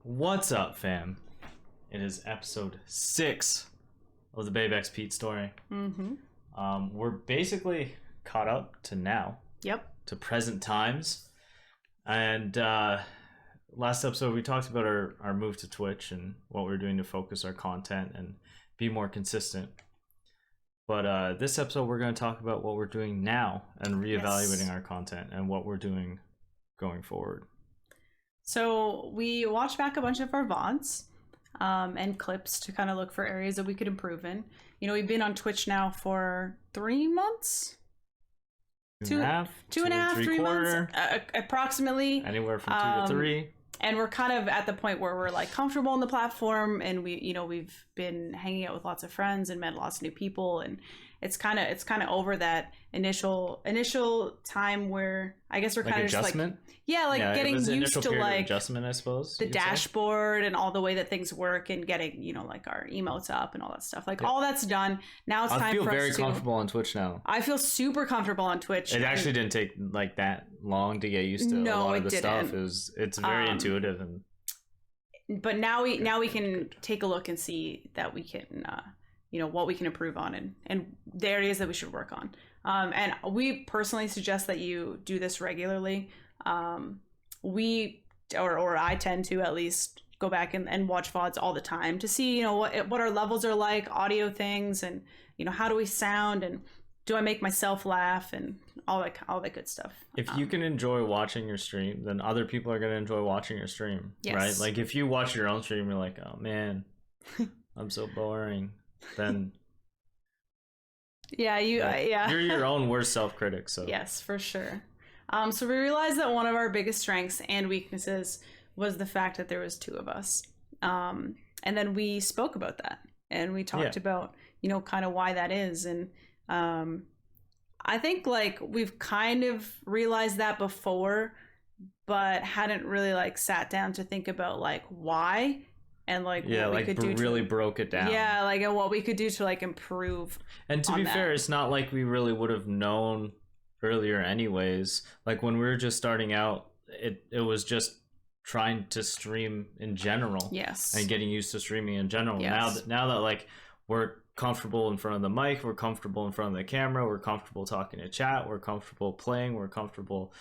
What's up, fam? It is episode 6 of the BabexPete Story. We're basically caught up to now. Yep. To present times. And last episode we talked about our move to Twitch and what we're doing to focus our content and be more consistent. But this episode we're going to talk about what we're doing now and reevaluating our content and what we're doing going forward. So we watched back a bunch of our VODs and clips to kind of look for areas that we could improve in. You know, we've been on Twitch now for 3 months. Two and a half, 3 months, approximately. Anywhere from 2 to 3. And we're kind of at the point where we're like comfortable on the platform, and we've been hanging out with lots of friends and met lots of new people, and it's kind of over that initial time where I guess we're kind of just like getting used to like adjustment, I suppose. The dashboard and all the way that things work and getting like our emotes up and all that stuff. Like all that's done. Now it's time for us to. I feel very comfortable on Twitch now. I feel super comfortable on Twitch. It actually didn't take like that long to get used to a lot of the stuff. It's very intuitive but now we can take a look and see that we can what we can improve on and the areas that we should work on. And we personally suggest that you do this regularly. I tend to at least go back and watch VODs all the time to see, what our levels are like, audio things, and, how do we sound, and do I make myself laugh, and all that good stuff. If you can enjoy watching your stream, then other people are going to enjoy watching your stream, right? Like if you watch your own stream, you're like, oh man, I'm so boring. Then you're your own worst self-critic. So yes, for sure. So we realized that one of our biggest strengths and weaknesses was the fact that there was 2 of us, and then we spoke about that and we talked about kind of why that is. And I think like we've kind of realized that before, but hadn't really like sat down to think about like why. And like what we could do really broke it down. Yeah, like what we could do to like improve. And to be fair, it's not like we really would have known earlier anyways. Like when we were just starting out, it was just trying to stream in general. Yes. And getting used to streaming in general. Yes. Now that like we're comfortable in front of the mic, we're comfortable in front of the camera, we're comfortable talking to chat, we're comfortable playing, we're comfortable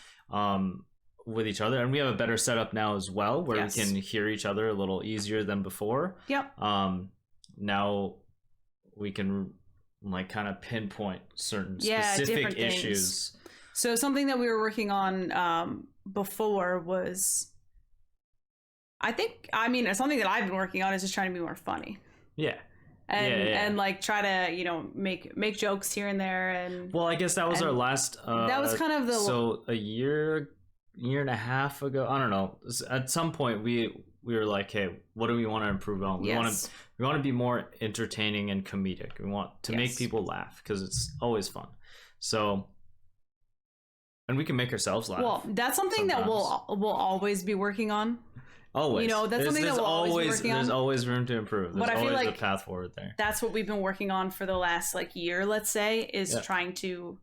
with each other, and we have a better setup now as well where we can hear each other a little easier than before. Now we can like kind of pinpoint certain specific issues. So something that we were working on before was something that I've been working on is just trying to be more funny. And like try to make jokes here and there. And well, I guess that was our last that was kind of a year and a half ago, I don't know, at some point we were like, hey, what do we want to improve on? We want to be more entertaining and comedic. We want to make people laugh because it's always fun. So, and we can make ourselves laugh. Well, that's something that we'll always be working on. Always. That's something that we'll always be working on. There's always room to improve. There's always like a path forward there. That's what we've been working on for the last like year, let's say, is trying to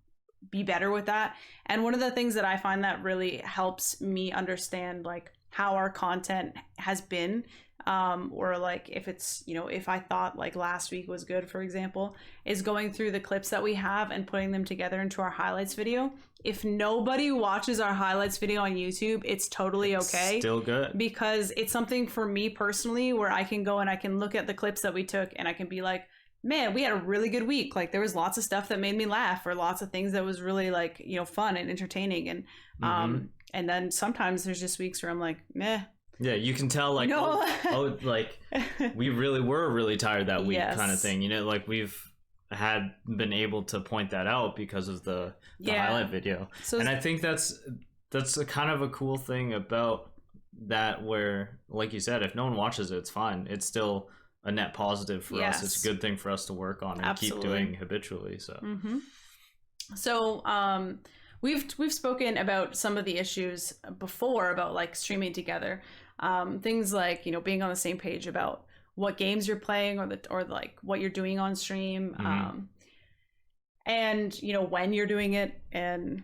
be better with that. And one of the things that I find that really helps me understand like how our content has been, or like if it's if I thought like last week was good, for example, is going through the clips that we have and putting them together into our highlights video. If nobody watches our highlights video on YouTube, it's totally okay. Still good. Because it's something for me personally where I can go and I can look at the clips that we took and I can be like, man, we had a really good week. Like there was lots of stuff that made me laugh, or lots of things that was really like, fun and entertaining. And and then sometimes there's just weeks where I'm like, meh. Yeah, you can tell like like we really were really tired that week kind of thing. Like we've been able to point that out because of the highlight video. And I think that's a kind of a cool thing about that, where like you said, if no one watches it, it's fine. It's still a net positive for us. It's a good thing for us to work on and keep doing habitually. So we've spoken about some of the issues before about like streaming together, things like being on the same page about what games you're playing or like what you're doing on stream, and when you're doing it, and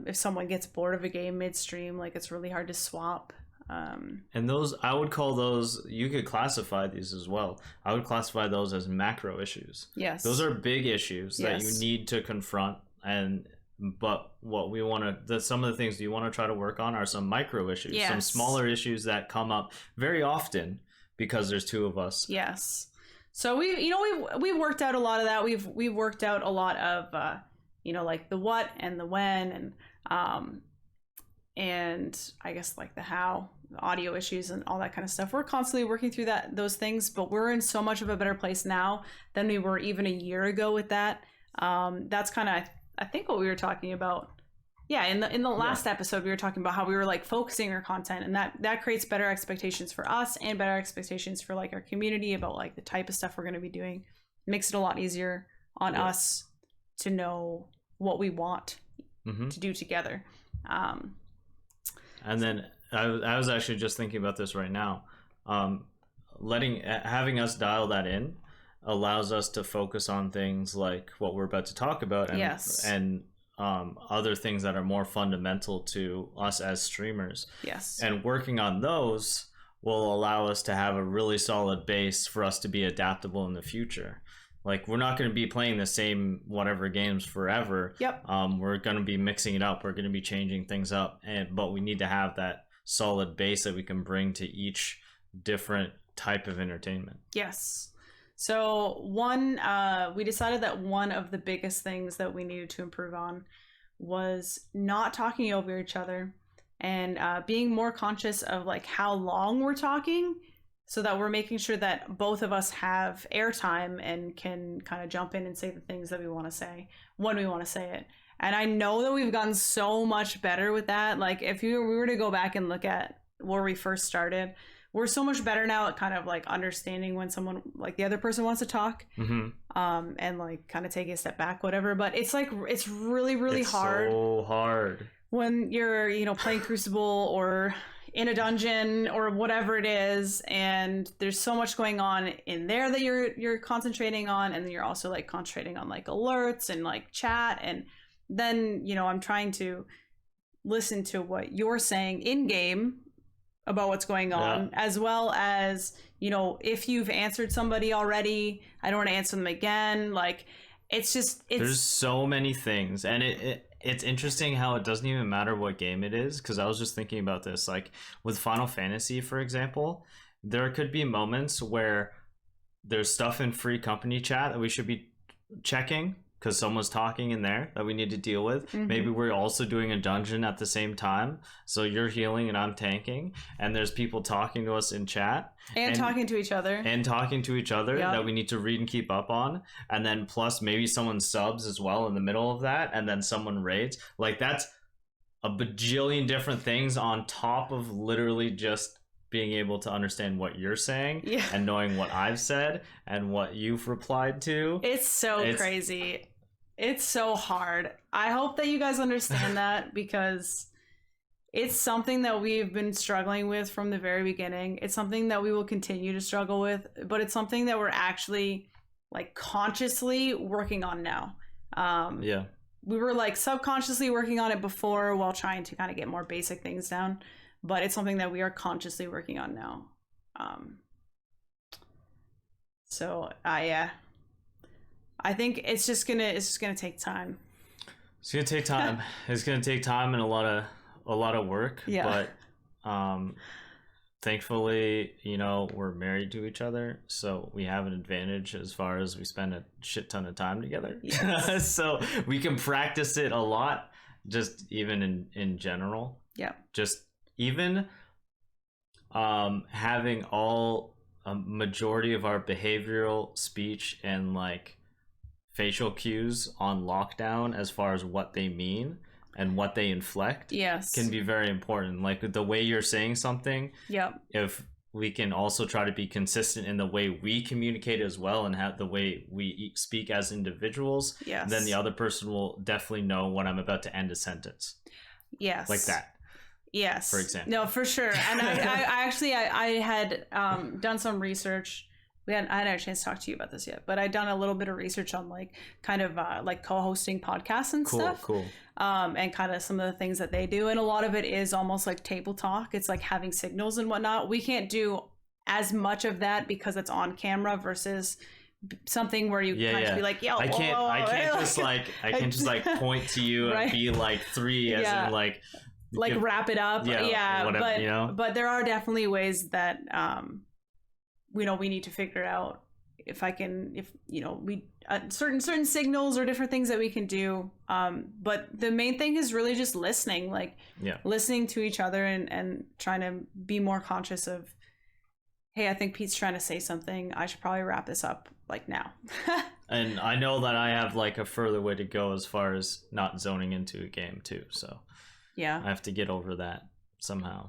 if someone gets bored of a game midstream, like it's really hard to swap. And those, I would call those, you could classify these as well. I would classify those as macro issues. Yes. Those are big issues that you need to confront. But what we want to, some of the things you want to try to work on are some micro issues, some smaller issues that come up very often because there's two of us. Yes. So we've worked out a lot of that. We've worked out a lot of, like the what and the when and I guess like the how, the audio issues and all that kind of stuff. We're constantly working through those things, but we're in so much of a better place now than we were even a year ago with that. That's kind of, I think, what we were talking about. Yeah, in the last episode, we were talking about how we were like focusing our content, and that creates better expectations for us and better expectations for like our community about like the type of stuff we're going to be doing. It makes it a lot easier on us to know what we want to do together. And then I was actually just thinking about this right now. Having us dial that in allows us to focus on things like what we're about to talk about, and other things that are more fundamental to us as streamers. Yes. And working on those will allow us to have a really solid base for us to be adaptable in the future. Like, we're not going to be playing the same whatever games forever. Yep. We're going to be mixing it up. We're going to be changing things up. But we need to have that solid base that we can bring to each different type of entertainment. Yes. So we decided that one of the biggest things that we needed to improve on was not talking over each other and being more conscious of like how long we're talking, so that we're making sure that both of us have airtime and can kind of jump in and say the things that we want to say when we want to say it. And I know that we've gotten so much better with that. Like, if we were to go back and look at where we first started, we're so much better now at kind of like understanding when someone, like the other person, wants to talk, and like kind of take a step back, whatever. But it's like, it's really, really hard. So hard when you're, playing Crucible or in a dungeon or whatever it is, and there's so much going on in there that you're concentrating on, and then you're also like concentrating on like alerts and like chat, and then I'm trying to listen to what you're saying in game about what's going on, as well as if you've answered somebody already, I don't want to answer them again. Like, there's so many things, and it's interesting how it doesn't even matter what game it is, because I was just thinking about this, like with Final Fantasy, for example, there could be moments where there's stuff in free company chat that we should be checking because someone's talking in there that we need to deal with. Maybe we're also doing a dungeon at the same time, so you're healing and I'm tanking, and there's people talking to us in chat and talking to each other that we need to read and keep up on. And then plus maybe someone subs as well in the middle of that, and then someone raids. Like, that's a bajillion different things on top of literally just being able to understand what you're saying and knowing what I've said and what you've replied to. It's crazy. It's so hard. I hope that you guys understand that, because it's something that we've been struggling with from the very beginning. It's something that we will continue to struggle with, but it's something that we're actually like consciously working on now. We were like subconsciously working on it before while trying to kind of get more basic things down, but it's something that we are consciously working on now. I think it's just gonna take time. It's gonna take time. It's gonna take time and a lot of work. Yeah. But thankfully, we're married to each other, so we have an advantage as far as we spend a shit ton of time together. Yes. So we can practice it a lot, just even in general. Yeah. Just even having a majority of our behavioral speech and like facial cues on lockdown as far as what they mean and what they inflect can be very important. Like the way you're saying something, if we can also try to be consistent in the way we communicate as well and have the way we speak as individuals, then the other person will definitely know when I'm about to end a sentence. Yes. Like that. Yes. For example. No, for sure. And I actually had done some research I hadn't had a chance to talk to you about this yet, but I'd done a little bit of research on like kind of like co-hosting podcasts and stuff. Cool. And kind of some of the things that they do. And a lot of it is almost like table talk. It's like having signals and whatnot. We can't do as much of that because it's on camera versus something where you kind of be like, yo, I can't just like point to you right? and be like 3 as in like wrap it up. Yeah. Whatever, but, you know? But there are definitely ways that, we need to figure out if we certain signals or different things that we can do. But the main thing is really just listening, listening to each other and trying to be more conscious of, hey, I think Pete's trying to say something. I should probably wrap this up like now. And I know that I have like a further way to go as far as not zoning into a game too. So I have to get over that somehow.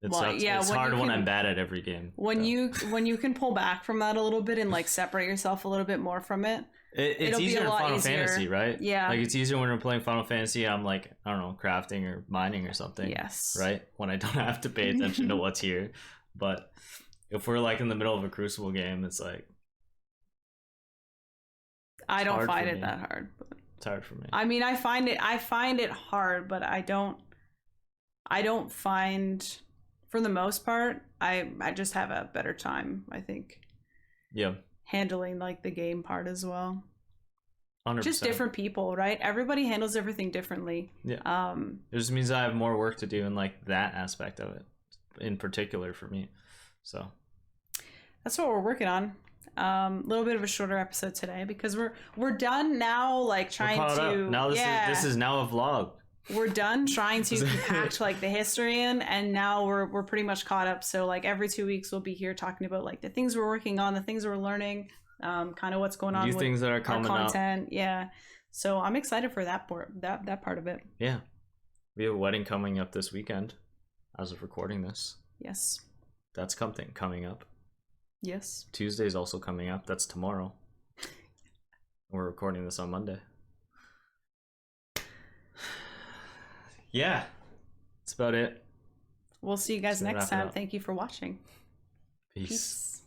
It's hard when I'm bad at every game. When you can pull back from that a little bit and like separate yourself a little bit more from it. It's easier in Final Fantasy, right? Yeah. Like it's easier when we're playing Final Fantasy. I'm like, I don't know, crafting or mining or something. Yes. Right? When I don't have to pay attention to what's here. But if we're like in the middle of a Crucible game, it's like I don't find it that hard. But it's hard for me. I mean, I find it hard, but I don't find, for the most part, I just have a better time, I think. Yeah. Handling like the game part as well. 100%. Just different people, right? Everybody handles everything differently. Yeah. It just means I have more work to do in like that aspect of it, in particular for me. So that's what we're working on. A little bit of a shorter episode today because we're done now. Like trying to now this is now a vlog. We're done trying to compact like the history in, and now we're pretty much caught up. So like every 2 weeks we'll be here talking about like the things we're working on, the things we're learning, kind of what's going on with things that are coming our content. Up. Yeah. So I'm excited for that part of it. Yeah. We have a wedding coming up this weekend as of recording this. Yes. That's coming up. Yes. Tuesday's also coming up. That's tomorrow. We're recording this on Monday. Yeah, that's about it. We'll see you guys next time. Thank you for watching. Peace.